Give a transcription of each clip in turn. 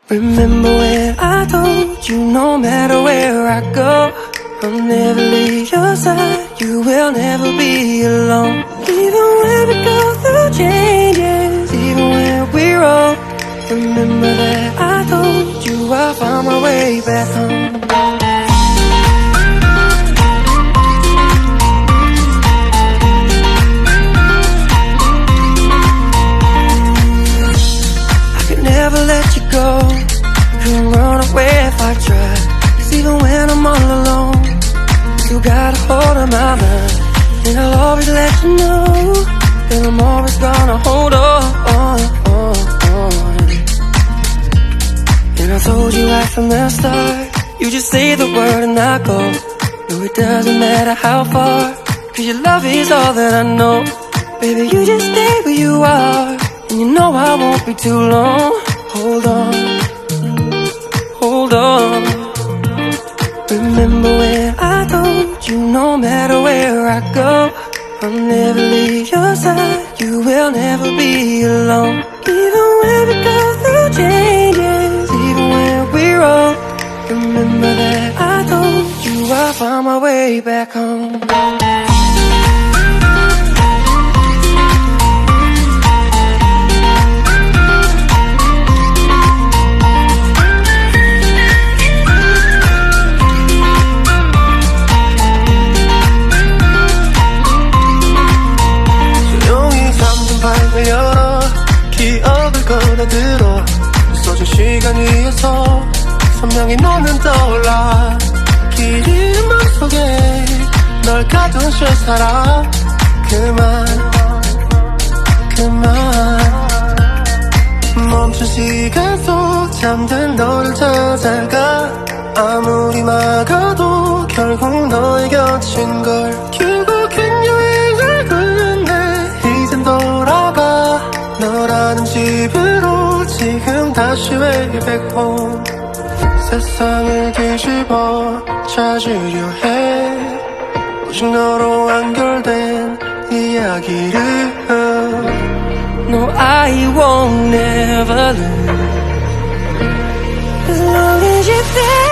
Remember when I told you no matter where I go, I'll never leave your side, you will never be alone. Even when we go through changes, even when we're old, remember that I told you I found my way back home. Never let you go, couldn't run away if I tried. 'Cause even when I'm all alone, you got a hold of my mind. And I'll always let you know that I'm always gonna hold on. And I told you right from the start, you just say the word and I go. No, it doesn't matter how far, 'cause your love is all that I know. Baby, you just stay where you are, and you know I won't be too long. Hold on, hold on. Remember when I told you no matter where I go, I'll never leave your side, you will never be alone. Even when we go through changes, even when we're old, remember that I told you I found my way back home. 기억을 꺼내들어 써진 시간 위에서 선명히 너는 떠올라. 길 잃은 맘속에 널 가둔 채 살아. 그만 멈춘 시간 속 잠든 너를 찾아가. 아무리 막아도 결국 너의 곁인 걸. 결국엔 여행을 끝내 이젠 돌아가. 너라는 집으로 지금 다시 way back home. 세상을 뒤집어 찾으려 해. 오직 너로 완결된 이야기를. No, I won't never lose as long as you're there.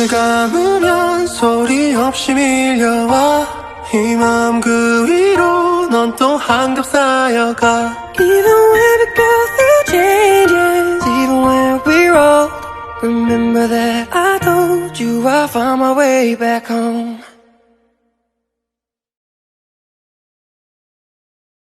감으면 소리 없이 밀려와. 이 마음 그 위로 넌 또 한겹 쌓여가. Even when we go through changes, even when we're old, remember that I told you I found my way back home.